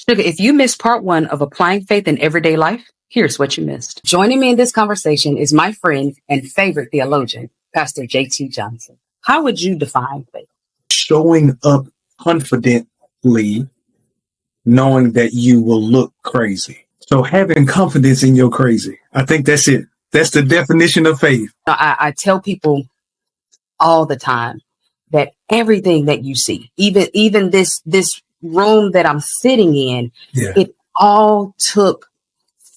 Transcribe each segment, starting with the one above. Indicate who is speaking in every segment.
Speaker 1: Sugar, if you missed part one of applying faith in everyday life, here's what you missed. Joining me in this conversation is my friend and favorite theologian, Pastor J.T. Johnson. How would you define faith?
Speaker 2: Showing up confidently, knowing that you will look crazy. So having confidence in your crazy. I think that's it. That's the definition of faith.
Speaker 1: I tell people all the time that everything that you see, even this room that I'm sitting in, it all took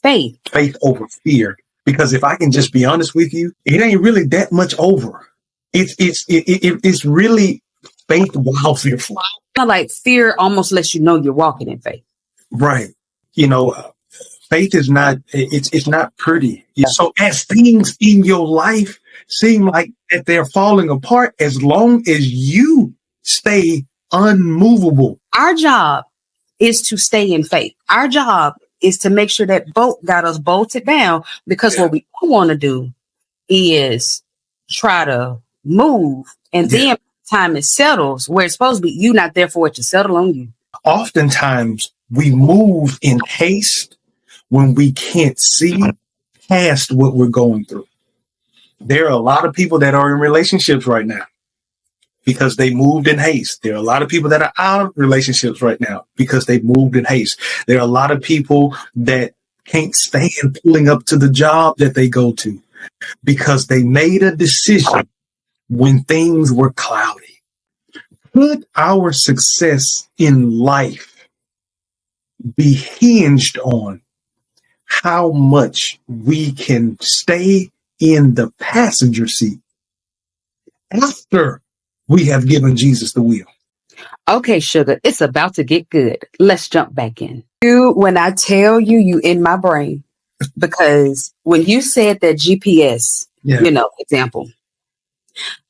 Speaker 1: faith.
Speaker 2: Faith over fear. Because if I can just be honest with you, it ain't really that much over. It's really faith while fearful.
Speaker 1: Like fear almost lets you know you're walking in faith.
Speaker 2: Right. Faith is not, it's not pretty. So as things in your life seem like that they're falling apart, as long as you stay unmovable.
Speaker 1: Our job is to stay in faith. Our job is to make sure that boat got us bolted down, because what we don't want to do is try to move, and then time it settles where it's supposed to be, you not there for it to settle on you.
Speaker 2: Oftentimes we move in haste when we can't see past what we're going through. There are a lot of people that are in relationships right now because they moved in haste. There are a lot of people that are out of relationships right now because they moved in haste. There are a lot of people that can't stand pulling up to the job that they go to because they made a decision when things were cloudy. Could our success in life be hinged on how much we can stay in the passenger seat after we have given Jesus the wheel?
Speaker 1: Okay, Sugar, it's about to get good. Let's jump back in. When I tell you, you in my brain, because when you said that GPS, example,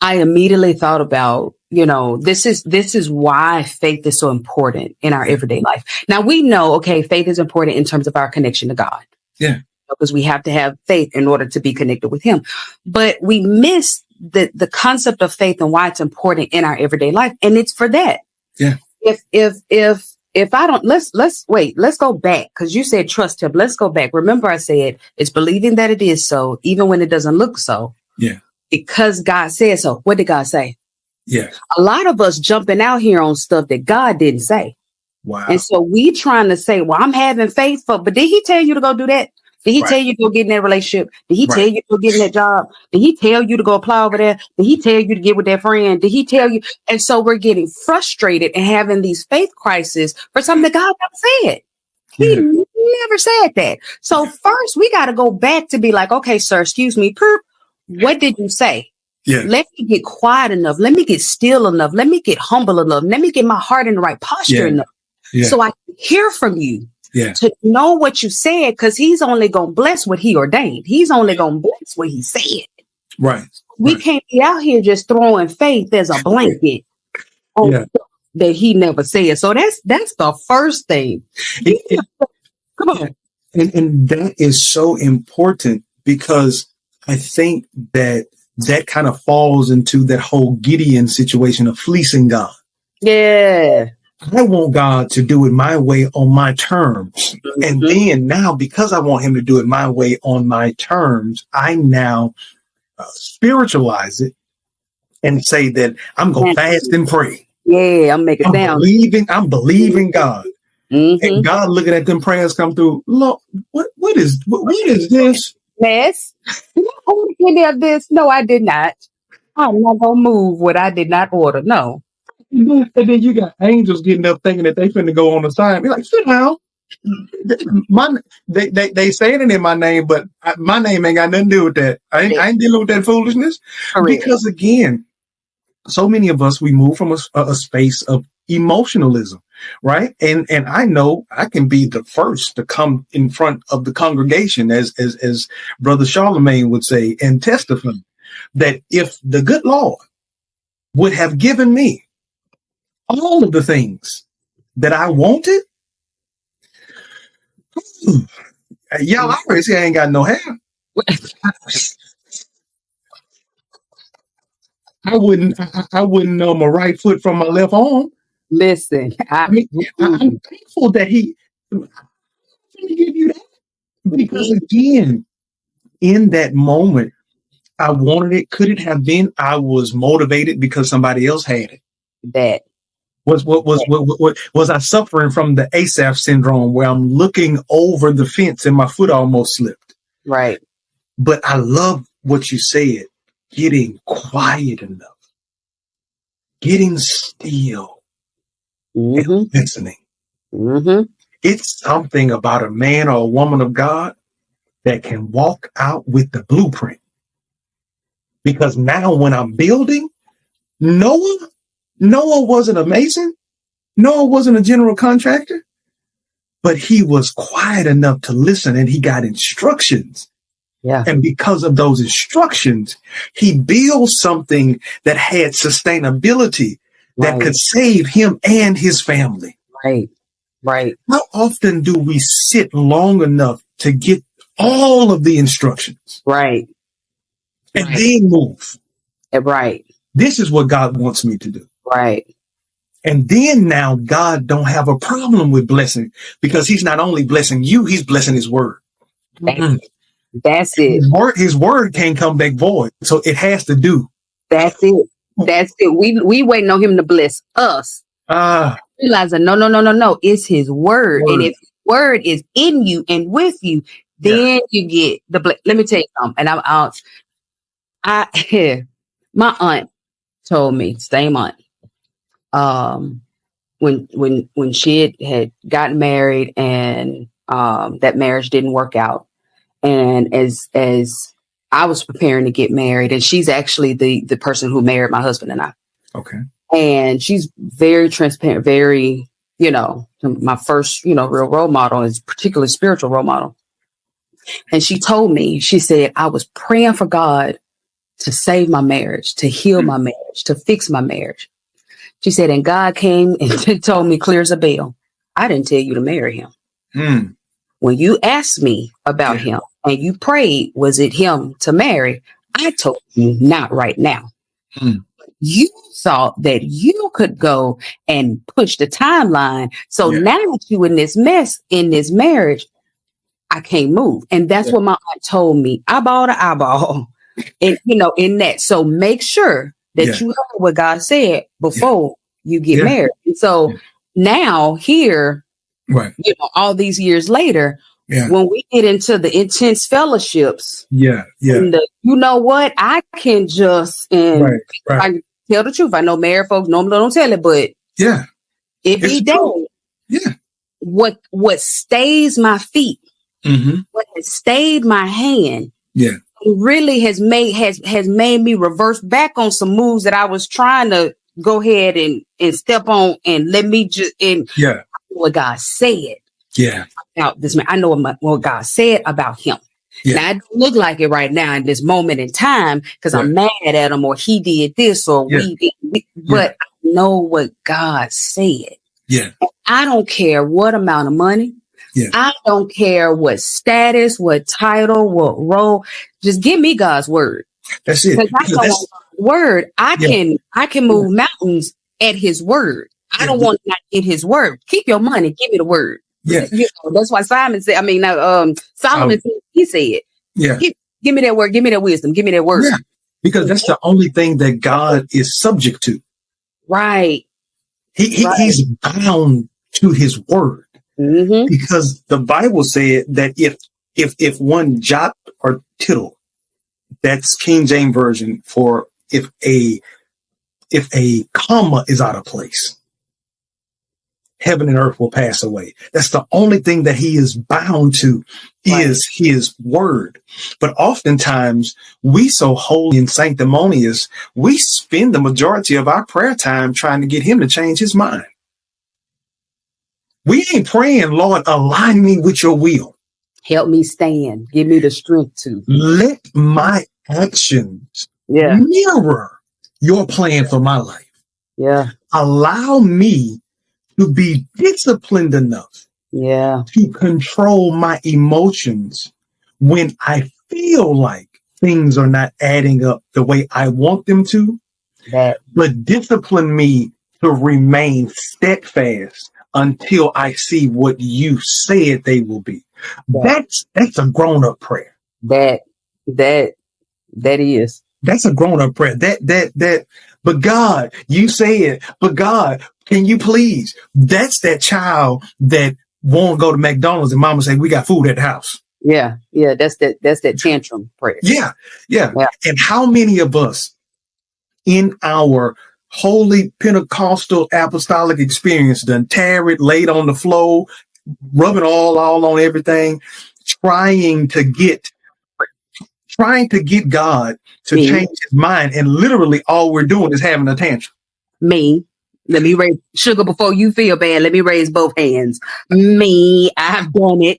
Speaker 1: I immediately thought about, this is why faith is so important in our everyday life. Now we know, okay, faith is important in terms of our connection to God.
Speaker 2: Yeah.
Speaker 1: Because we have to have faith in order to be connected with him. But we miss the concept of faith and why it's important in our everyday life. And it's for that.
Speaker 2: Yeah.
Speaker 1: If I don't, let's go back, because you said trust him. Let's go back. Remember, I said it's believing that it is so, even when it doesn't look so.
Speaker 2: Yeah.
Speaker 1: Because God said so. What did God say?
Speaker 2: Yeah.
Speaker 1: A lot of us jumping out here on stuff that God didn't say.
Speaker 2: Wow.
Speaker 1: And so we trying to say, well, I'm having faith for, but did he tell you to go do that? Did he tell you to go get in that relationship? Did he tell you to go get in that job? Did he tell you to go apply over there? Did he tell you to get with that friend? Did he tell you? And so we're getting frustrated and having these faith crises for something that God never said. He never said that. So first we got to go back to be like, okay, sir, excuse me. What did you say?
Speaker 2: Yeah.
Speaker 1: Let me get quiet enough. Let me get still enough. Let me get humble enough. Let me get my heart in the right posture enough. So I can hear from you.
Speaker 2: Yeah.
Speaker 1: To know what you said, because he's only going to bless what he ordained. He's only going to bless what he said.
Speaker 2: Right.
Speaker 1: We can't be out here just throwing faith as a blanket on stuff that he never said. So that's the first thing. Come on.
Speaker 2: And that is so important, because I think that kind of falls into that whole Gideon situation of fleecing God.
Speaker 1: Yeah.
Speaker 2: I want God to do it my way on my terms. Mm-hmm. And then now, because I want him to do it my way on my terms, I now spiritualize it and say that I'm going to fast and pray.
Speaker 1: Yeah, I'm making down.
Speaker 2: I'm believing God. Mm-hmm. And God looking at them prayers come through. Look, what is this?
Speaker 1: Mess. Any of this? No, I did not. I'm not going to move what I did not order. No.
Speaker 2: And then you got angels getting up thinking that they finna go on the sign. Be like, sit down. They saying it in my name, but my name ain't got nothing to do with that. I ain't dealing with that foolishness. Correct. Because again, so many of us, we move from a space of emotionalism, right? And I know I can be the first to come in front of the congregation, as Brother Charlemagne would say, and testify that if the good Lord would have given me all of the things that I wanted, y'all already see I ain't got no hair. I wouldn't know my right foot from my left arm.
Speaker 1: Listen,
Speaker 2: I'm thankful that he I'm gonna give you that. Because again, in that moment, I wanted it. Could it have been I was motivated because somebody else had it?
Speaker 1: That.
Speaker 2: What was I suffering from the Asaph syndrome where I'm looking over the fence and my foot almost slipped?
Speaker 1: Right.
Speaker 2: But I love what you said, getting quiet enough, getting still, and
Speaker 1: Mm-hmm.
Speaker 2: listening.
Speaker 1: Mm-hmm.
Speaker 2: It's something about a man or a woman of God that can walk out with the blueprint. Because now when I'm building, Noah wasn't amazing. Noah wasn't a general contractor, but he was quiet enough to listen and he got instructions.
Speaker 1: Yeah.
Speaker 2: And because of those instructions, he built something that had sustainability that could save him and his family.
Speaker 1: Right. Right.
Speaker 2: How often do we sit long enough to get all of the instructions?
Speaker 1: Right.
Speaker 2: And then move.
Speaker 1: Right.
Speaker 2: This is what God wants me to do.
Speaker 1: Right.
Speaker 2: And then now God don't have a problem with blessing because he's not only blessing you, he's blessing his word.
Speaker 1: That's it.
Speaker 2: His word can't come back void. So it has to do.
Speaker 1: That's it. That's it. We waiting on him to bless us. Realizing no. It's his word. And if his word is in you and with you, then you get the let me tell you something. And my aunt told me, same aunt, when she had gotten married and that marriage didn't work out. And as I was preparing to get married, and she's actually the person who married my husband and I.
Speaker 2: Okay.
Speaker 1: And she's very transparent, very, my first, real role model is particularly spiritual role model. And she told me, she said, I was praying for God to save my marriage, to heal my marriage, to fix my marriage. She said, and God came and told me clear as a bell. I didn't tell you to marry him. When you asked me about him and you prayed, was it him to marry? I told you not right now. You thought that you could go and push the timeline. So now that you in this mess in this marriage, I can't move. And that's what my aunt told me, eyeball to eyeball. And in that. So make sure that you heard what God said before you get married. And so now here, all these years later, when we get into the intense fellowships, and you know what, I can just I can tell the truth. I know married folks normally don't tell it, but it be done. What stays my feet, what has stayed my hand, it really has made me reverse back on some moves that I was trying to go ahead and step on and let me just what God said about this man. I know what God said about him. Now, it don't look like it right now in this moment in time because I'm mad at him or he did this or we did, but I know what God said. And I don't care what amount of money. I don't care what status, what title, what role. Just give me God's word.
Speaker 2: That's it.
Speaker 1: Because I know God's word. I can move mountains at his word. I don't want to not get his word. Keep your money. Give me the word. That's why Simon said. Solomon said. He said, give me that word. Give me that wisdom. Give me that word.
Speaker 2: Because that's the only thing that God is subject to.
Speaker 1: Right.
Speaker 2: He's bound to his word. Because the Bible said that if one jot or tittle, that's King James version for if a comma is out of place, heaven and earth will pass away. That's the only thing that he is bound to is his word. But oftentimes we so holy and sanctimonious, we spend the majority of our prayer time trying to get him to change his mind. We ain't praying, Lord, align me with your will.
Speaker 1: Help me stand. Give me the strength to.
Speaker 2: Let my actions mirror your plan for my life. Allow me to be disciplined enough to control my emotions when I feel like things are not adding up the way I want them to. But discipline me to remain steadfast until I see what you said they will be. That's a grown up prayer.
Speaker 1: That is.
Speaker 2: That's a grown up prayer. But God, you said, but God, can you please? That's that child that won't go to McDonald's and mama say, we got food at the house.
Speaker 1: Yeah. That's that tantrum prayer.
Speaker 2: Yeah. And how many of us in our holy Pentecostal apostolic experience done tear it, laid on the floor, rubbing all on everything, trying to get God to change his mind, and literally all we're doing is having a tantrum.
Speaker 1: Me. Let me raise sugar before you feel bad. Let me raise both hands. Me, I've done it.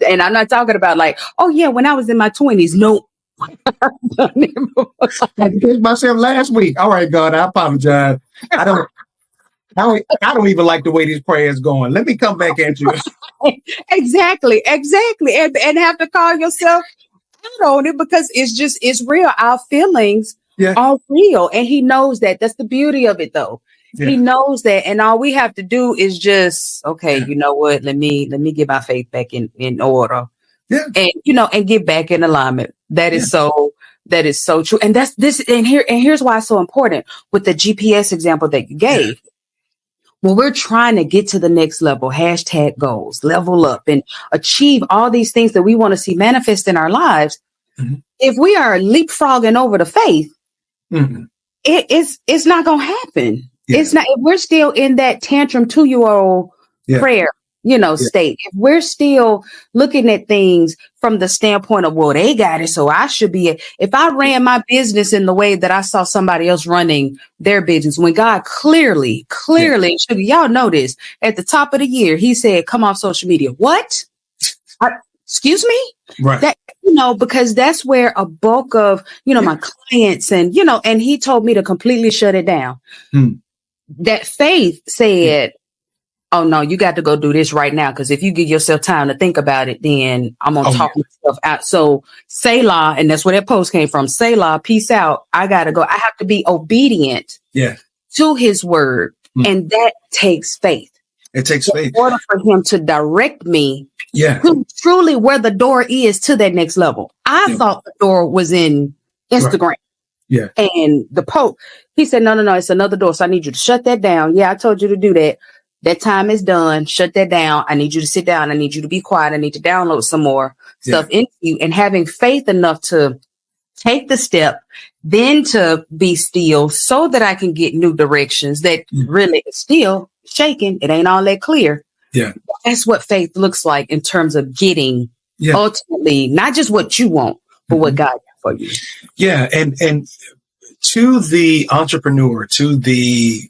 Speaker 1: And I'm not talking about like, oh yeah, when I was in my 20s. No. I've done it before.
Speaker 2: I did myself last week. All right, God, I apologize. I don't even like the way this prayer is going. Let me come back at you.
Speaker 1: Exactly. And have to call yourself out on it, because it's real. Our feelings are real. And he knows that. That's the beauty of it though. Yeah. He knows that. And all we have to do is just, okay, you know what? Let me get my faith back in order.
Speaker 2: Yeah.
Speaker 1: And and get back in alignment. That is so true. And here's why it's so important with the GPS example that you gave. Yeah. When we're trying to get to the next level, #goals, level up, and achieve all these things that we want to see manifest in our lives, if we are leapfrogging over the faith, it's not going to happen. Yeah. It's not. If we're still in that tantrum 2-year-old prayer, state. If we're still looking at things from the standpoint of, well, they got it, so I should be. If I ran my business in the way that I saw somebody else running their business, when God clearly, y'all know this, at the top of the year, he said, come off social media. What? Excuse me?
Speaker 2: Right.
Speaker 1: That, because that's where a bulk of, my clients and he told me to completely shut it down. That faith said, oh no, you got to go do this right now. Because if you give yourself time to think about it, then I'm going to talk myself out. So Selah, and that's where that post came from. Selah, peace out. I got to go. I have to be obedient to his word. And that takes faith.
Speaker 2: It takes faith.
Speaker 1: In order for him to direct me
Speaker 2: to
Speaker 1: truly where the door is to that next level. I thought the door was in Instagram.
Speaker 2: Right. Yeah.
Speaker 1: And the Pope, he said, no, it's another door. So I need you to shut that down. Yeah, I told you to do that. That time is done. Shut that down. I need you to sit down. I need you to be quiet. I need to download some more stuff into you, and having faith enough to take the step, then to be still so that I can get new directions that really is still shaking. It ain't all that clear.
Speaker 2: Yeah.
Speaker 1: That's what faith looks like in terms of getting ultimately not just what you want, but what God got for you.
Speaker 2: Yeah. And to the entrepreneur, to the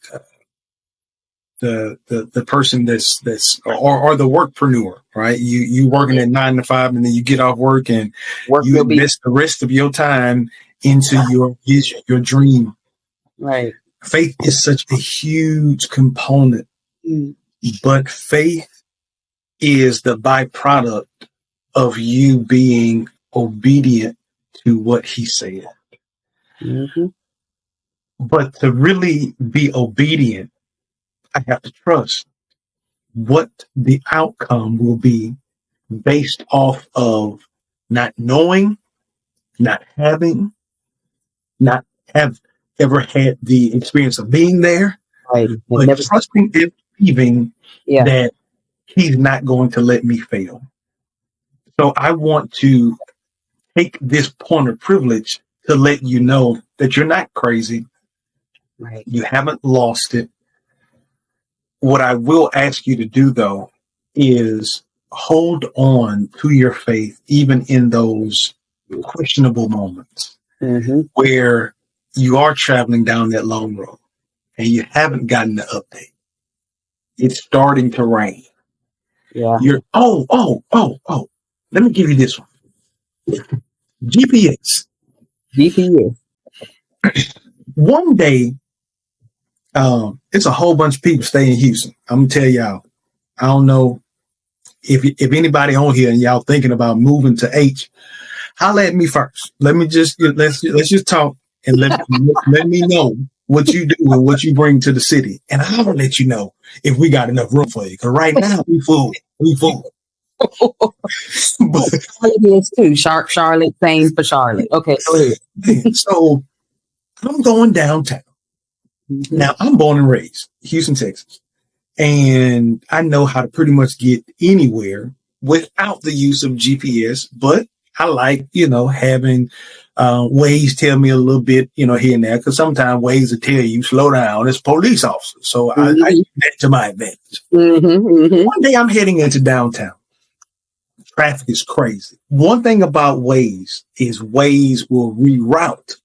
Speaker 2: person that's or the workpreneur, right? You working at 9 to 5, and then you get off work and you invest the rest of your time into your dream.
Speaker 1: Right.
Speaker 2: Faith is such a huge component, but faith is the byproduct of you being obedient to what he said. But to really be obedient, I have to trust what the outcome will be based off of not knowing, not having, not have ever had the experience of being there,
Speaker 1: right?
Speaker 2: But trusting and believing that he's not going to let me fail. So I want to take this point of privilege to let you know that you're not crazy.
Speaker 1: Right.
Speaker 2: You haven't lost it. What I will ask you to do, though, is hold on to your faith, even in those questionable moments where you are traveling down that long road and you haven't gotten the update. It's starting to rain.
Speaker 1: Yeah.
Speaker 2: You're, let me give you this one. GPS. One day, it's a whole bunch of people stay in Houston. I'm gonna tell y'all. I don't know if anybody on here and y'all thinking about moving to H. Holla at me first. Let me just let's just talk and let me know what you do and what you bring to the city. And I'll let you know if we got enough room for you. Because right now, we full. We full. But,
Speaker 1: Charlotte is too. Charlotte, same for Charlotte. Okay, go ahead.
Speaker 2: man, so I'm going downtown.
Speaker 1: Mm-hmm.
Speaker 2: Now, I'm born and raised Houston, Texas. And I know how to pretty much get anywhere without the use of GPS. But I like, having Waze tell me a little bit, here and there. Because sometimes Waze will tell you, slow down, it's police officers. So I use that to my advantage. One day I'm heading into downtown. Traffic is crazy. One thing about Waze is Waze will reroute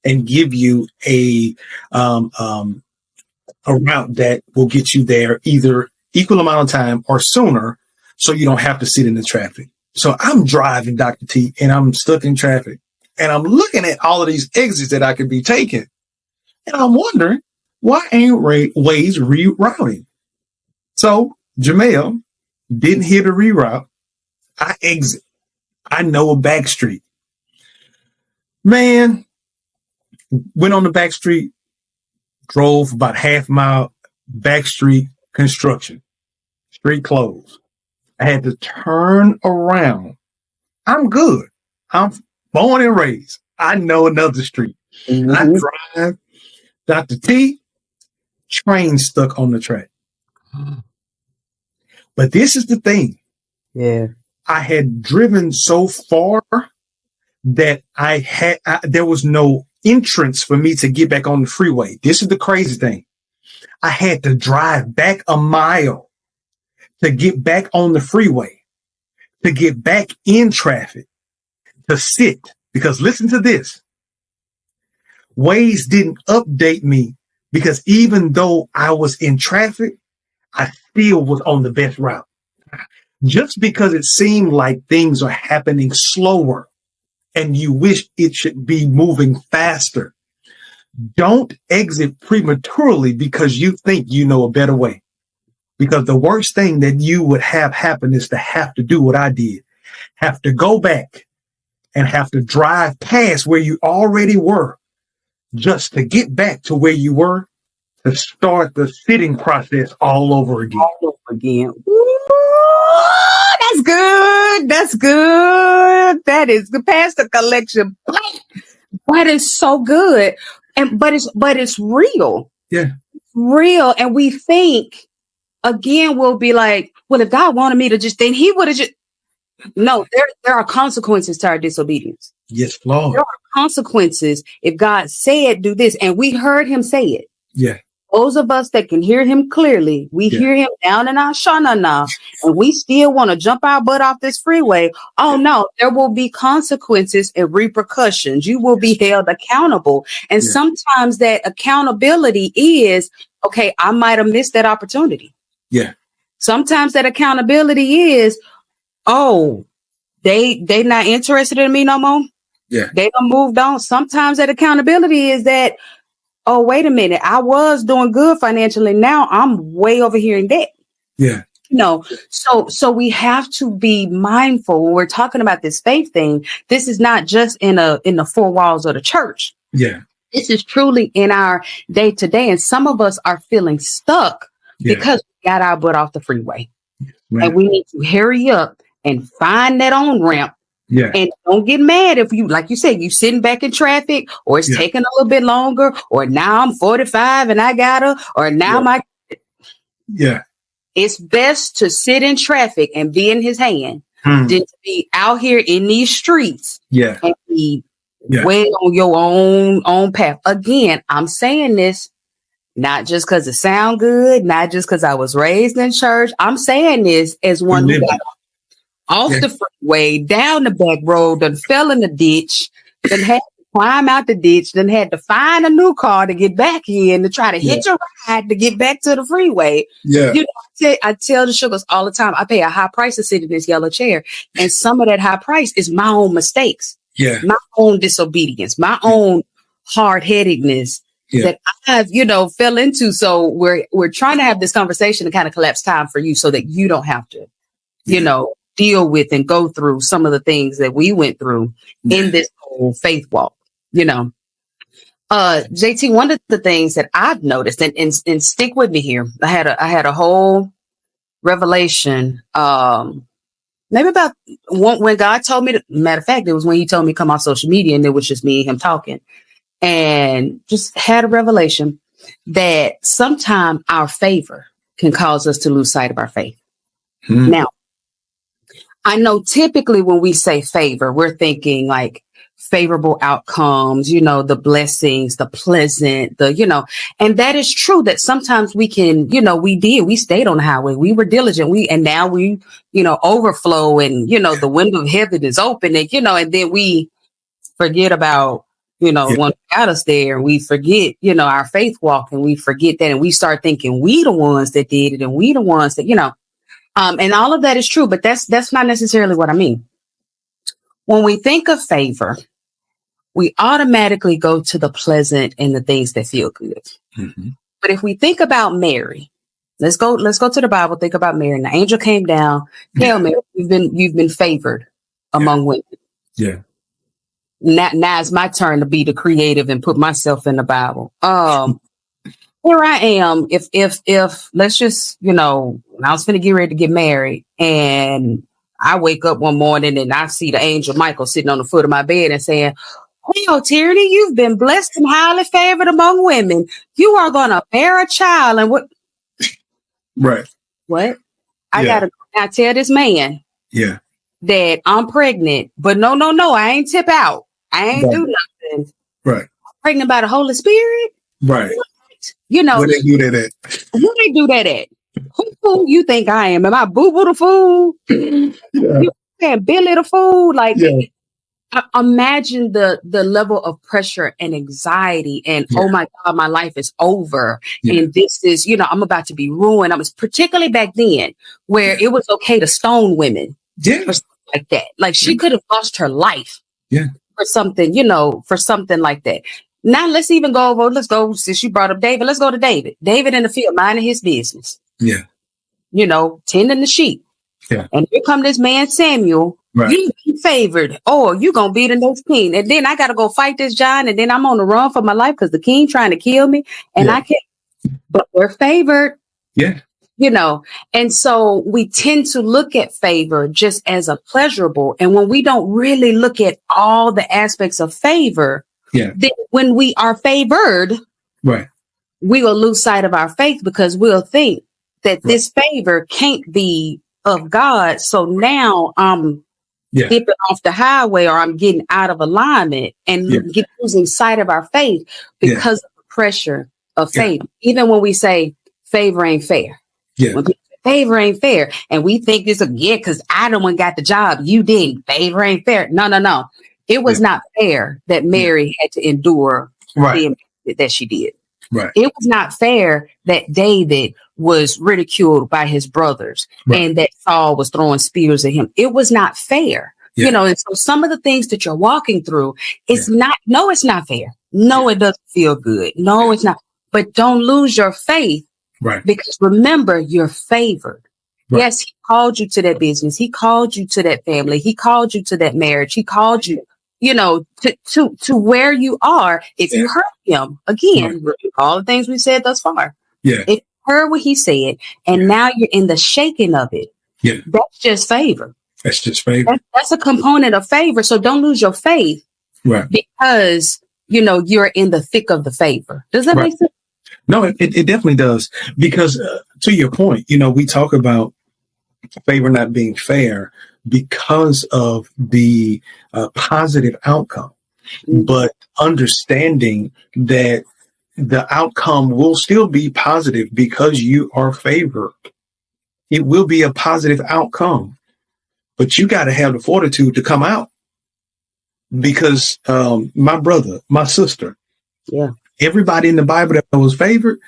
Speaker 2: and give you a route that will get you there either equal amount of time or sooner, so you don't have to sit in the traffic. So I'm driving, Dr. T, and I'm stuck in traffic, and I'm looking at all of these exits that I could be taking, and I'm wondering, why ain't Waze rerouting? So Jamel didn't hit a reroute. I exit. I know a back street. Man, went on the back street, drove about half mile, back street, construction, street closed. I had to turn around. I'm good. I'm born and raised. I know another street. I drive. Dr. T, train stuck on the track. But this is the thing.
Speaker 1: Yeah.
Speaker 2: I had driven so far that there was no entrance for me to get back on the freeway. This is the crazy thing. I had to drive back a mile to get back on the freeway, to get back in traffic, to sit. Because listen to this. Waze didn't update me because even though I was in traffic, I still was on the best route. Just because it seemed like things are happening slower and you wish it should be moving faster, don't exit prematurely because you think you know a better way. Because the worst thing that you would have happen is to have to do what I did, have to go back and have to drive past where you already were just to get back to where you were, to start the sitting process all over again.
Speaker 1: Ooh, that's good. That's good. That is the pastor collection. That is so good. But it's real.
Speaker 2: Yeah.
Speaker 1: It's real. And we think, again, we'll be like, well, if God wanted me to just think, he would have just. No, there are consequences to our disobedience.
Speaker 2: Yes, Lord.
Speaker 1: There are consequences if God said do this, and we heard him say it.
Speaker 2: Yeah.
Speaker 1: Those of us that can hear him clearly, we hear him down in our shanana, and we still want to jump our butt off this freeway. Oh no, there will be consequences and repercussions. You will be held accountable. And sometimes that accountability is, okay, I might have missed that opportunity.
Speaker 2: Yeah.
Speaker 1: Sometimes that accountability is, oh, they not interested in me no more.
Speaker 2: Yeah.
Speaker 1: They done moved on. Sometimes that accountability is that, oh, wait a minute, I was doing good financially. Now I'm way over here in debt.
Speaker 2: Yeah.
Speaker 1: So we have to be mindful when we're talking about this faith thing. This is not just in the four walls of the church.
Speaker 2: Yeah.
Speaker 1: This is truly in our day to day. And some of us are feeling stuck because we got our butt off the freeway.
Speaker 2: Man.
Speaker 1: And we need to hurry up and find that on ramp.
Speaker 2: Yeah.
Speaker 1: And don't get mad if you, like you said, you sitting back in traffic, or it's taking a little bit longer, or now I'm 45 and I gotta, or now my.
Speaker 2: Yeah.
Speaker 1: It's best to sit in traffic and be in his hand than to be out here in these streets and be way on your own path. Again, I'm saying this not just because it sounds good, not just because I was raised in church. I'm saying this as one who got off the freeway, down the back road, then fell in the ditch, then had to climb out the ditch, then had to find a new car to get back in to try to hitch a ride to get back to the freeway.
Speaker 2: Yeah.
Speaker 1: I tell the sugars all the time, I pay a high price to sit in this yellow chair. And some of that high price is my own mistakes, my own disobedience, my own hard-headedness that I've, fell into. So we're trying to have this conversation to kind of collapse time for you so that you don't have to, deal with and go through some of the things that we went through in this whole faith walk, JT, one of the things that I've noticed, and stick with me here. I had a whole revelation. Maybe about when God told me. Matter of fact, it was when He told me to come on social media, and it was just me and him talking, and just had a revelation that sometimes our favor can cause us to lose sight of our faith. Now, I know typically when we say favor, we're thinking like favorable outcomes, the blessings, the pleasant, and that is true that sometimes we can, we stayed on the highway. We were diligent. And now we, overflow and, the window of heaven is open and, and then we forget about, when got us there and we forget, our faith walk and we forget that and we start thinking we the ones that did it and we the ones that, and all of that is true, but that's not necessarily what I mean. When we think of favor, we automatically go to the pleasant and the things that feel good. Mm-hmm. But if we think about Mary, let's go to the Bible. Think about Mary. And the angel came down. Hail Mary, you've been favored among women.
Speaker 2: Yeah.
Speaker 1: Now it's my turn to be the creative and put myself in the Bible. Here I am. If let's just, I was going to get ready to get married and I wake up one morning and I see the angel Michael sitting on the foot of my bed and saying, "Well, Tierini, you've been blessed and highly favored among women. You are going to bear a child." And what?
Speaker 2: Right.
Speaker 1: What? I got to now tell this man that I'm pregnant, but no, I ain't tip out. I ain't do nothing.
Speaker 2: Right.
Speaker 1: I'm pregnant by the Holy Spirit.
Speaker 2: Right.
Speaker 1: Where
Speaker 2: they do that at?
Speaker 1: Who they do that at? Who you think I am? Am I Boo-Boo the fool? You saying Billy the fool? Like, imagine the level of pressure and anxiety and oh my God, my life is over. And this is, I'm about to be ruined. I was particularly back then where it was okay to stone women for something like that. Like she could have lost her life for something, for something like that. Now let's go, since you brought up David, let's go to David. David in the field, minding his business.
Speaker 2: Yeah.
Speaker 1: Tending the sheep.
Speaker 2: Yeah.
Speaker 1: And here come this man, Samuel. Right. You be favored. Oh, you going to be the next king. And then I got to go fight this giant. And then I'm on the run for my life because the king trying to kill me. And I can't, but we're favored.
Speaker 2: Yeah.
Speaker 1: And so we tend to look at favor just as a pleasurable. And when we don't really look at all the aspects of favor, then when we are favored, we will lose sight of our faith because we'll think that this favor can't be of God. So now I'm dipping off the highway or I'm getting out of alignment and losing sight of our faith because of the pressure of faith. Even when we say favor ain't fair. When people say favor ain't fair. And we think this again because I the one got the job. You didn't. Favor ain't fair. No. It was not fair that Mary had to endure the that she did.
Speaker 2: Right.
Speaker 1: It was not fair that David was ridiculed by his brothers and that Saul was throwing spears at him. It was not fair. And so some of the things that you're walking through, it's not fair. No, it doesn't feel good. No, it's not. But don't lose your faith.
Speaker 2: Right.
Speaker 1: Because remember, you're favored. Right. Yes, he called you to that business. He called you to that family. He called you to that marriage. He called you, to where you are. If you heard him, again, all the things we said thus far.
Speaker 2: Yeah.
Speaker 1: If you heard what he said, and now you're in the shaking of it.
Speaker 2: Yeah.
Speaker 1: That's just favor.
Speaker 2: That's just favor.
Speaker 1: That's a component of favor. So don't lose your faith.
Speaker 2: Right.
Speaker 1: Because, you're in the thick of the favor. Does that make sense?
Speaker 2: No, it definitely does. Because to your point, we talk about favor not being fair because of the positive outcome, but understanding that the outcome will still be positive because you are favored. It will be a positive outcome, but you got to have the fortitude to come out because my brother, my sister, everybody in the Bible that was favored,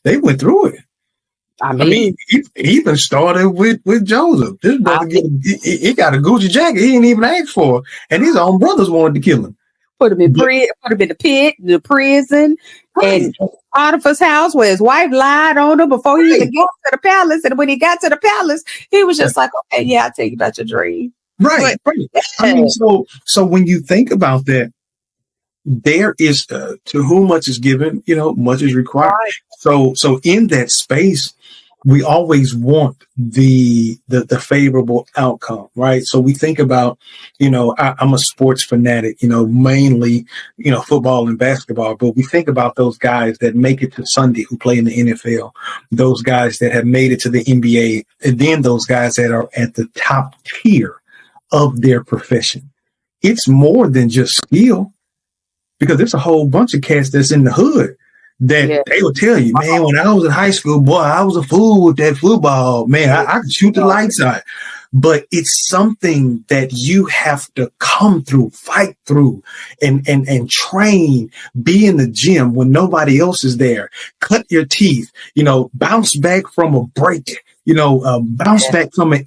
Speaker 2: they went through it. I mean, he even started with Joseph. This brother he got a Gucci jacket he didn't even ask for, and his own brothers wanted to kill him.
Speaker 1: Put him in prison, put him in the pit, the prison, and Potiphar's house where his wife lied on him before he even got to the palace. And when he got to the palace, he was just like, "Okay, I'll tell you about your dream."
Speaker 2: Right. I mean, so when you think about that, there is to whom much is given, much is required.
Speaker 1: Right.
Speaker 2: So in that space, we always want the favorable outcome, right? So we think about, I'm a sports fanatic, mainly, football and basketball, but we think about those guys that make it to Sunday who play in the NFL, those guys that have made it to the NBA, and then those guys that are at the top tier of their profession. It's more than just skill, because there's a whole bunch of cats that's in the hood that they will tell you, man, when I was in high school, boy, I was a fool with that football. Man, I could shoot the lights out. But it's something that you have to come through, fight through, and train, be in the gym when nobody else is there, cut your teeth, bounce back from a break, bounce back from an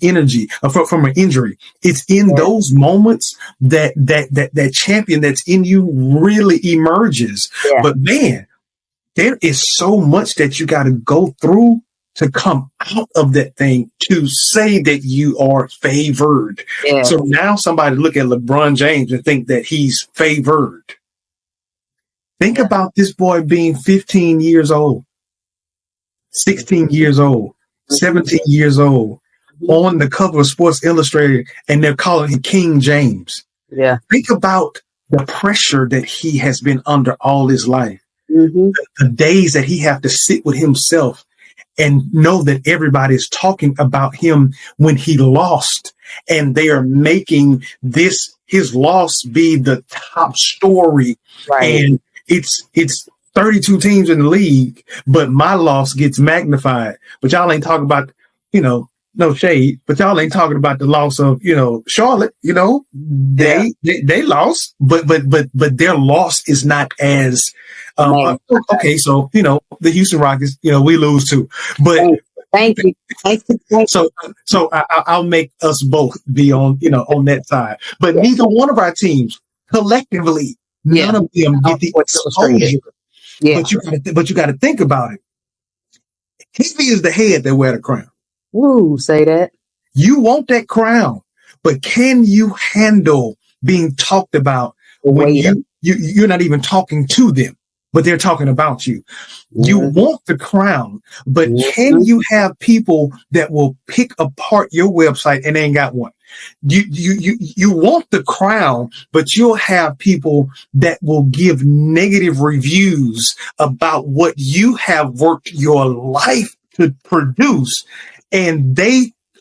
Speaker 2: from an injury. It's in those moments that champion that's in you really emerges. Yeah. But man, there is so much that you got to go through to come out of that thing to say that you are favored. Yeah. So now somebody look at LeBron James and think that he's favored. Think about this boy being 15 years old, 16 years old, 17 years old, on the cover of Sports Illustrated, and they're calling him King James.
Speaker 1: Yeah.
Speaker 2: Think about the pressure that he has been under all his life. The days that he have to sit with himself and know that everybody is talking about him when he lost, and they are making his loss be the top story. Right. And it's 32 teams in the league, but my loss gets magnified. But y'all ain't talking about, no shade, but y'all ain't talking about the loss of, Charlotte, they lost, but their loss is not as, okay. So, the Houston Rockets, we lose too, but
Speaker 1: thank you.
Speaker 2: So I'll make us both be on, on that side, but neither one of our teams collectively, none of them get the exposure. Yeah. But you got to think about it. Heavy is the head that wear the crown.
Speaker 1: Ooh, say that.
Speaker 2: You want that crown, but can you handle being talked about when you're not even talking to them, but they're talking about you? You want the crown, but can you have people that will pick apart your website and they ain't got one? You want the crown, but you'll have people that will give negative reviews about what you have worked your life to produce. And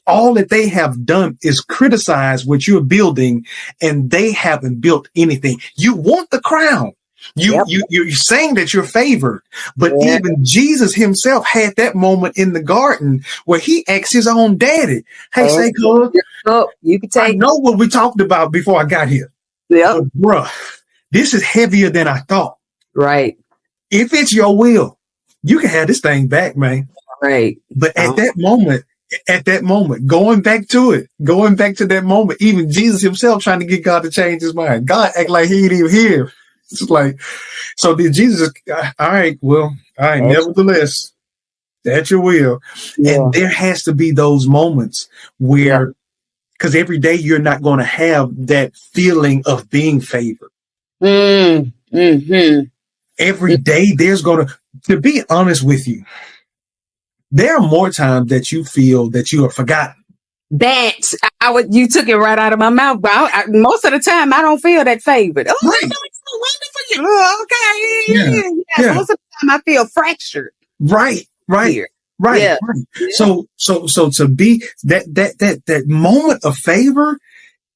Speaker 2: all that they have done is criticize what you're building, and they haven't built anything. You want the crown. You're saying that you're favored, but even Jesus himself had that moment in the garden where he asked his own daddy, "Hey, say, cuz,
Speaker 1: you can take.
Speaker 2: I know what we talked about before I got here. But bruh, this is heavier than I thought.
Speaker 1: Right?
Speaker 2: If it's your will, you can have this thing back, man.
Speaker 1: Right.
Speaker 2: But at that moment, going back to that moment, even Jesus himself trying to get God to change his mind. God act like he ain't even here. It's like, so did Jesus, all right, nevertheless, that's your will. Yeah. And there has to be those moments where, because every day you're not going to have that feeling of being favored. Every day there's going to be honest with you, there are more times that you feel that you are forgotten.
Speaker 1: You took it right out of my mouth. Most of the time, I don't feel that favored. Oh,
Speaker 2: right.
Speaker 1: I'm doing so wonderful. Okay. Yeah. Most of the time, I feel fractured.
Speaker 2: Right.
Speaker 1: Here. Right.
Speaker 2: Yeah. So to be that moment of favor,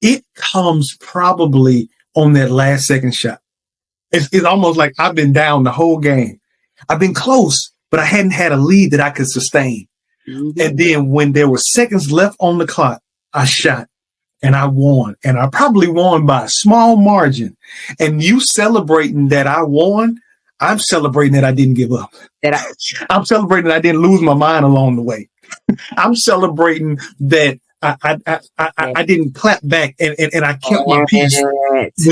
Speaker 2: it comes probably on that last second shot. It's almost like I've been down the whole game. I've been close, but I hadn't had a lead that I could sustain. And then when there were seconds left on the clock, I shot and I won. And I probably won by a small margin. And you celebrating that I won, I'm celebrating that I didn't give up. I'm celebrating that I didn't lose my mind along the way. I'm celebrating that I didn't clap back and I kept my peace.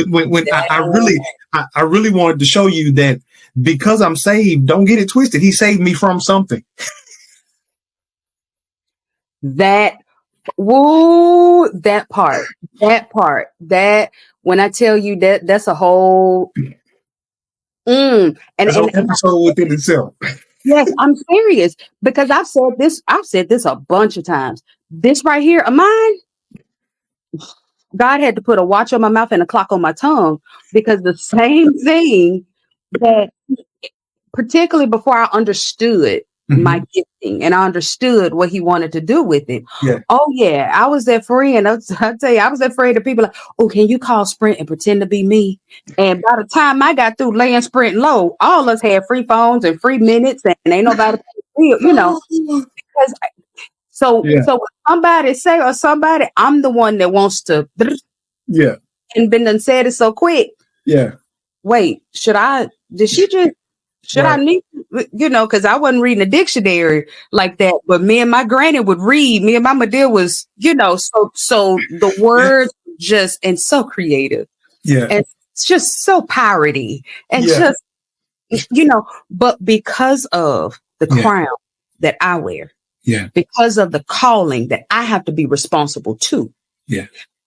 Speaker 2: When I really wanted to show you that because I'm saved, don't get it twisted. He saved me from something.
Speaker 1: That part, when I tell you that's a whole And
Speaker 2: That's an episode within itself.
Speaker 1: yes, I'm serious because I've said this. I've said this a bunch of times. This right here of mine, God had to put a watch on my mouth and a clock on my tongue because the same thing that, particularly before I understood my gifting and I understood what he wanted to do with it.
Speaker 2: Yeah.
Speaker 1: Oh yeah, I was that friend. I'll tell you, I was afraid of people like, oh, can you call Sprint and pretend to be me? And by the time I got through laying Sprint low, all of us had free phones and free minutes, and ain't nobody, because so when somebody say or somebody, I'm the one that wants to, and been done said it so quick.
Speaker 2: Yeah.
Speaker 1: Wait, did she just? Should I need, because I wasn't reading a dictionary like that, but me and my granny would read. Me and Mama dear was, so the words just, and so creative.
Speaker 2: Yeah.
Speaker 1: And it's just so parody and just, but because of the crown that I wear, because of the calling that I have to be responsible to,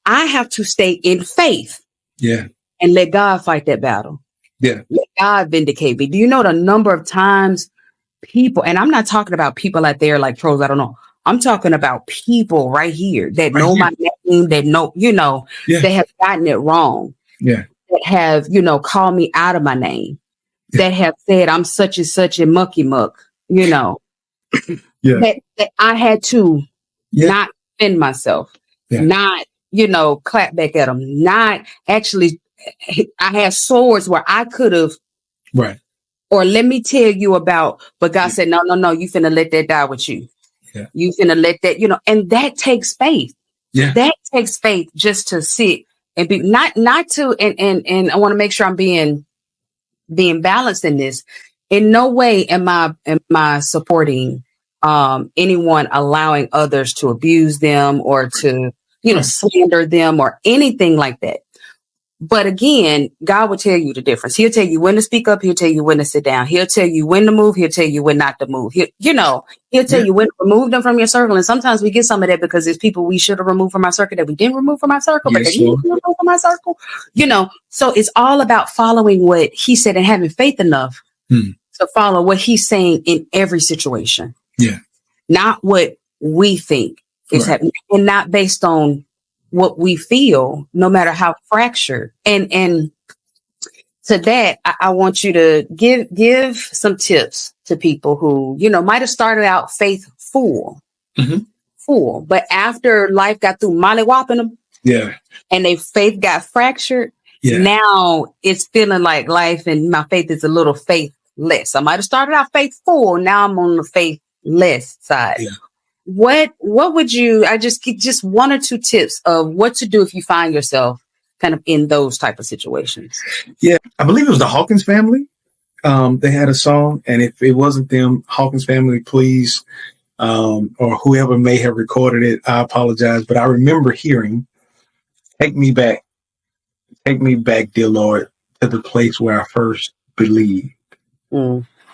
Speaker 1: I have to stay in faith and let God fight that battle.
Speaker 2: Yeah.
Speaker 1: Let God vindicate me. Do you know the number of times people, and I'm not talking about people out there like trolls, I don't know. I'm talking about people right here that know my name, that know, that have gotten it wrong.
Speaker 2: Yeah.
Speaker 1: That have, called me out of my name. That have said I'm such and such a mucky muck, that I had to not defend myself, not, clap back at them, not actually. I had swords where I could have, or let me tell you about, but God said, no, you finna let that die with you.
Speaker 2: Yeah.
Speaker 1: You finna let that, and that takes faith.
Speaker 2: Yeah.
Speaker 1: That takes faith just to sit and be not to, and I want to make sure I'm being balanced in this. In no way am I supporting anyone allowing others to abuse them or to, slander them or anything like that. But again, God will tell you the difference. He'll tell you when to speak up. He'll tell you when to sit down. He'll tell you when to move. He'll tell you when not to move. He'll tell you when to remove them from your circle. And sometimes we get some of that because it's people we should have removed from our circle that we didn't remove from our circle, but they didn't remove from our circle. So it's all about following what he said and having faith enough to follow what he's saying in every situation.
Speaker 2: Yeah. Not
Speaker 1: what we think is happening, and not based on what we feel, no matter how fractured. And to that, I want you to give some tips to people who, might have started out faithful, but after life got through mollywhopping them, and their faith got fractured, now it's feeling like life and my faith is a little faithless. I might have started out faithful, now I'm on the faithless side. Yeah. What would you, I just one or two tips of what to do if you find yourself kind of in those type of situations?
Speaker 2: Yeah, I believe it was the Hawkins family. They had a song, and if it wasn't them, Hawkins family, please, or whoever may have recorded it, I apologize. But I remember hearing, take me back, dear Lord, to the place where I first believed.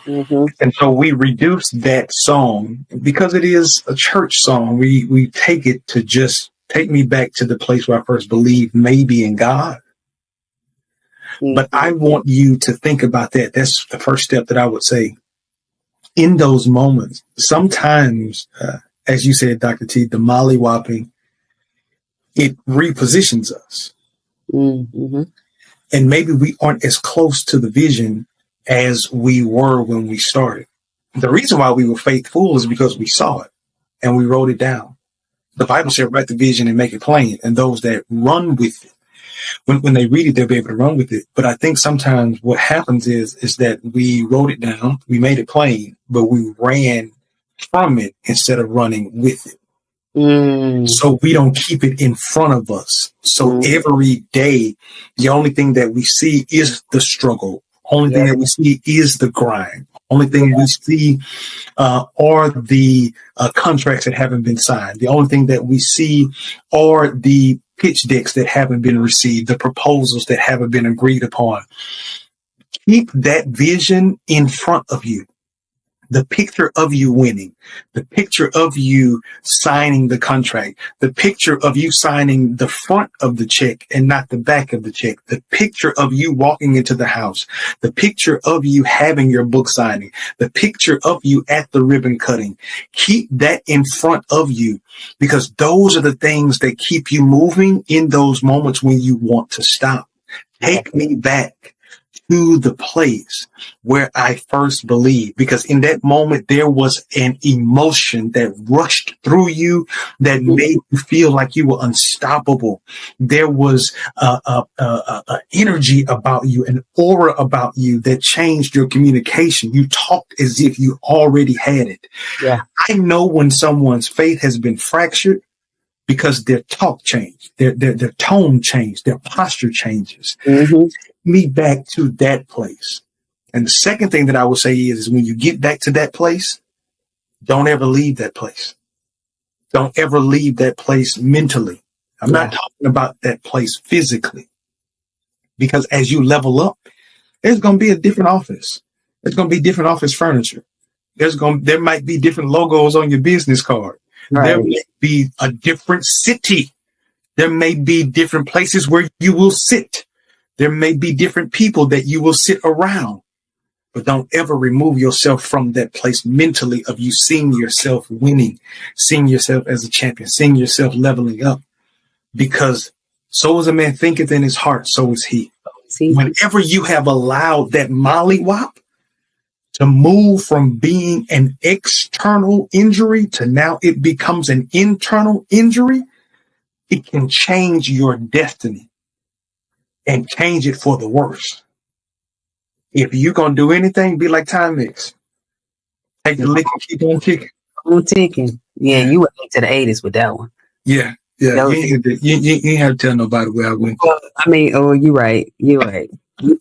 Speaker 2: And so we reduced that song because it is a church song. We take it to just take me back to the place where I first believed, maybe in God. But I want you to think about that. That's the first step that I would say. In those moments, sometimes, as you said, Dr. T, the mollywhopping, it repositions us. And maybe we aren't as close to the vision as we were when we started. The reason why we were faithful is because we saw it and we wrote it down. The Bible said, write the vision and make it plain. And those that run with it, when they read it, they'll be able to run with it. But I think sometimes what happens is that we wrote it down, we made it plain, but we ran from it instead of running with it. So we don't keep it in front of us. So every day, the only thing that we see is the struggle. Only thing that we see is the grind. Only thing we see are the contracts that haven't been signed. The only thing that we see are the pitch decks that haven't been received, the proposals that haven't been agreed upon. Keep that vision in front of you. the picture of you winning, the picture of you signing the contract, the picture of you signing the front of the check and not the back of the check, the picture of you walking into the house, the picture of you having your book signing, the picture of you at the ribbon cutting. Keep that in front of you, because those are the things that keep you moving in those moments when you want to stop. Take me back to the place where I first believed, because in that moment there was an emotion that rushed through you that made you feel like you were unstoppable. There was a energy about you, an aura about you that changed your communication. You talked as if you already had it.
Speaker 1: Yeah.
Speaker 2: I know when someone's faith has been fractured because their talk changed, their tone changed, their posture changes.
Speaker 1: Mm-hmm.
Speaker 2: Me back to that place. And the second thing that I would say is when you get back to that place, don't ever leave that place. Don't ever leave that place mentally. I'm not talking about that place physically, because as you level up, there's going to be a different office. There's going to be different office furniture. There might be different logos on your business card. Right. There may be a different city. There may be different places where you will sit. There may be different people that you will sit around, but don't ever remove yourself from that place mentally of you seeing yourself winning, seeing yourself as a champion, seeing yourself leveling up, because so as a man thinketh in his heart, so is he. Whenever you have allowed that mollywop to move from being an external injury to now it becomes an internal injury, it can change your destiny and change it for the worse. If you're going to do anything, be like Time Mix. Take the lick and keep on kicking.
Speaker 1: On ticking. Yeah, you went into the 80s with that one.
Speaker 2: Yeah. You ain't have to tell nobody where I went.
Speaker 1: Well, I mean, you're right. You're right. Look,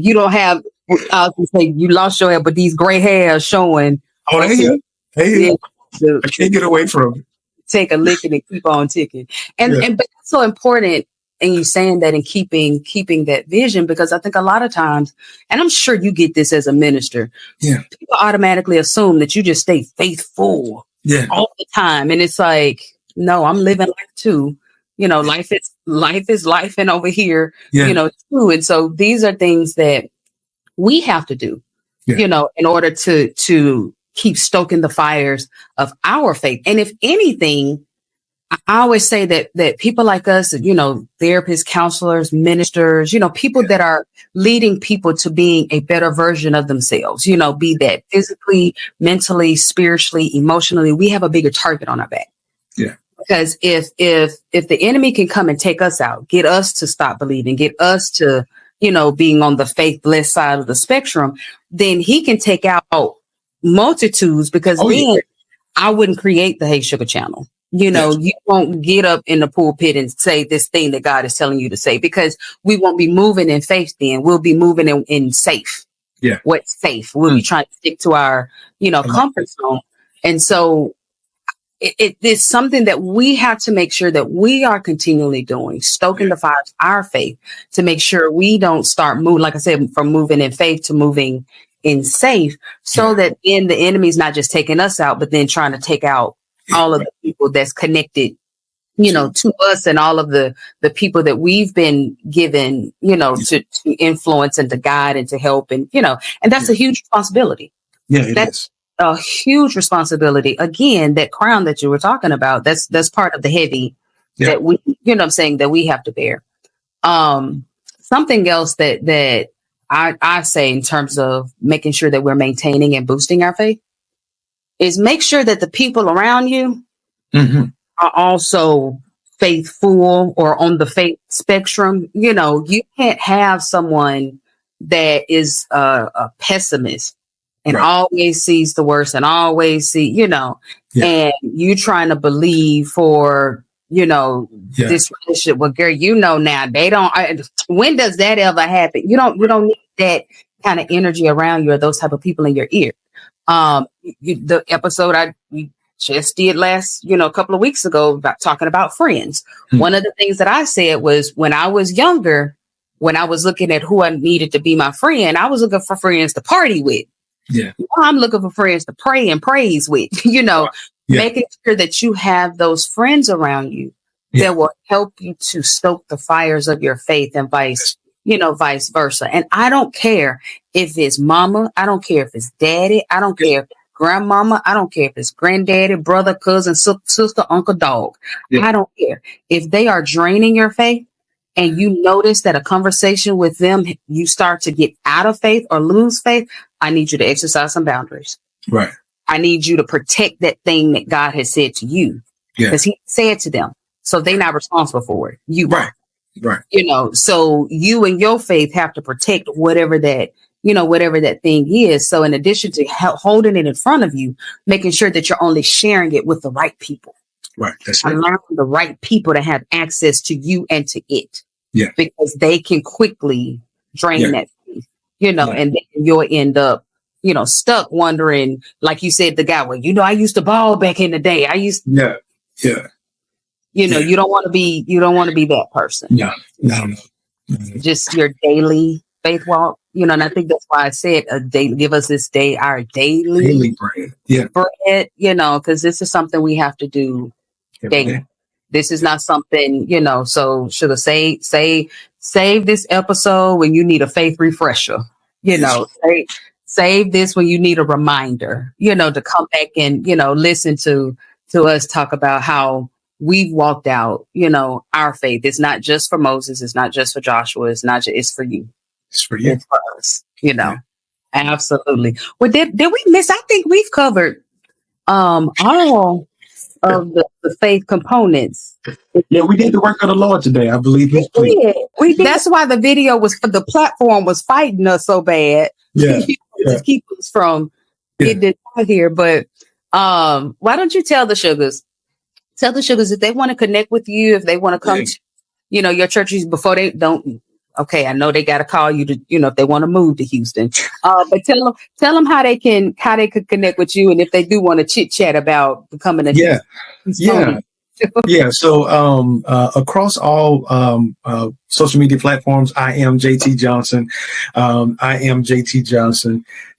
Speaker 1: you don't have, I was going to say, you lost your hair, but these gray hairs showing.
Speaker 2: Oh, hey. I can't get away from it.
Speaker 1: Take a licking and keep on ticking. And but it's so important in you saying that and keeping that vision, because I think a lot of times, and I'm sure you get this as a minister, people automatically assume that you just stay faithful all the time. And it's like, no, I'm living life too. You know, life is life and over here, you know, too. And so these are things that we have to do, you know, in order to keep stoking the fires of our faith. And if anything, I always say that people like us, you know, therapists, counselors, ministers, you know, people that are leading people to being a better version of themselves, you know, be that physically, mentally, spiritually, emotionally, we have a bigger target on our back.
Speaker 2: Yeah.
Speaker 1: Because if the enemy can come and take us out, get us to stop believing, get us to, you know, being on the faithless side of the spectrum, then he can take out multitudes, because I wouldn't create the Hey Sugar channel. You know, you won't get up in the pulpit and say this thing that God is telling you to say, because we won't be moving in faith then. We'll be moving in safe.
Speaker 2: Yeah.
Speaker 1: What's safe? We'll be trying to stick to our, you know, comfort zone. And so it is something that we have to make sure that we are continually doing, stoking the fires of our faith, to make sure we don't start moving, like I said, from moving in faith to moving in safe, so that then the enemy is not just taking us out, but then trying to take out all of the people that's connected, you know, to us, and all of the people that we've been given, you know, to influence and to guide and to help, and, you know, and that's a huge responsibility.
Speaker 2: Yeah,
Speaker 1: that's a huge responsibility. Again, that crown that you were talking about, that's part of the heavy that we, you know what I'm saying, that we have to bear. Something else that I say in terms of making sure that we're maintaining and boosting our faith is make sure that the people around you are also faithful or on the faith spectrum. You know, you can't have someone that is a pessimist and always sees the worst and always see, you know, and you trying to believe for, you know, this relationship. Well, girl, you know, now they don't, when does that ever happen? You don't need that kind of energy around you, or those type of people in your ear. The episode we just did a couple of weeks ago, about talking about friends. One of the things that I said was, when I was younger, when I was looking at who I needed to be my friend, I was looking for friends to party with.
Speaker 2: Yeah.
Speaker 1: I'm looking for friends to pray and praise with,
Speaker 2: Right. Yeah.
Speaker 1: making sure that you have those friends around you
Speaker 2: Yeah.
Speaker 1: that will help you to stoke the fires of your faith and vice versa. And I don't care if it's mama, I don't care if it's daddy, I don't care if it's grandmama, I don't care if it's granddaddy, brother, cousin, sister, uncle, dog.
Speaker 2: Yeah.
Speaker 1: I don't care. If they are draining your faith and you notice that a conversation with them, you start to get out of faith or lose faith, I need you to exercise some boundaries.
Speaker 2: Right.
Speaker 1: I need you to protect that thing that God has said to you.
Speaker 2: Yeah.
Speaker 1: Because he said to them. So they're not responsible for it. You
Speaker 2: Right. Right.
Speaker 1: So you and your faith have to protect whatever that thing is. So in addition to holding it in front of you, making sure that you're only sharing it with the right people.
Speaker 2: Right. That's
Speaker 1: I
Speaker 2: it.
Speaker 1: learned the right people to have access to you and to it.
Speaker 2: Yeah.
Speaker 1: Because they can quickly drain that faith, and then you'll end up, stuck wondering, like you said, the guy, well, I used to ball back in the day.
Speaker 2: Yeah.
Speaker 1: You don't want to be that person.
Speaker 2: No.
Speaker 1: Just your daily faith walk, and I think that's why I said give us this day, our daily
Speaker 2: bread. Yeah.
Speaker 1: Bread, because this is something we have to do daily. This is not something, so should have save this episode when you need a faith refresher, save this when you need a reminder, to come back and, listen to us talk about how we've walked out, our faith. It's not just for Moses. It's not just for Joshua. It's for you.
Speaker 2: It's for you.
Speaker 1: It's for us, Absolutely. Well, did we miss? I think we've covered, all of the faith components.
Speaker 2: Yeah, we did the work of the Lord today. I believe He's pleased.
Speaker 1: We did. That's why the video the platform was fighting us so bad.
Speaker 2: Yeah.
Speaker 1: To keep us from getting it out here. But why don't you tell the sugars? Tell the sugars if they want to connect with you, if they want to come to, your churches before they don't. Okay, I know they got to call you to, if they want to move to Houston. But tell them how they could connect with you, and if they do want to chit chat about becoming a
Speaker 2: Houston. Yeah. So across all social media platforms, I am JT Johnson.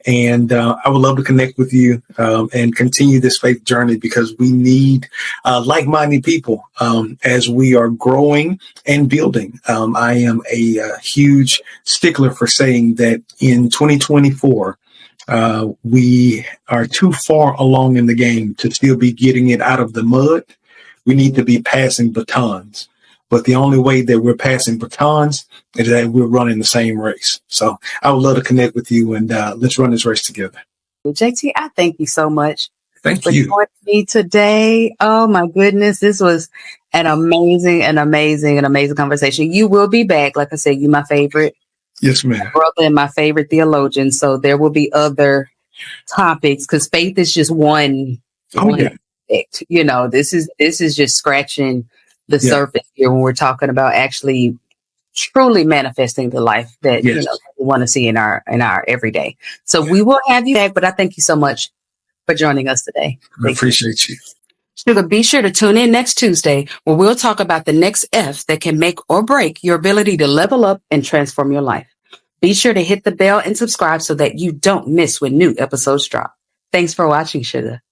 Speaker 2: And I would love to connect with you and continue this faith journey, because we need like-minded people as we are growing and building. I am a huge stickler for saying that in 2024, we are too far along in the game to still be getting it out of the mud. We need to be passing batons. But the only way that we're passing batons is that we're running the same race. So I would love to connect with you, and let's run this race together.
Speaker 1: JT, I thank you so much.
Speaker 2: Thank you
Speaker 1: for joining me today. Oh my goodness, this was an amazing conversation. You will be back. Like I said, you're my favorite.
Speaker 2: Yes, ma'am.
Speaker 1: Brother and my favorite theologian. So there will be other topics, because faith is just one. This is just scratching the surface here when we're talking about actually truly manifesting the life that we want to see in our everyday. So we will have you back, but I thank you so much for joining us today.
Speaker 2: I appreciate you.
Speaker 1: Sugar, be sure to tune in next Tuesday, where we'll talk about the next F that can make or break your ability to level up and transform your life. Be sure to hit the bell and subscribe so that you don't miss when new episodes drop. Thanks for watching, Sugar.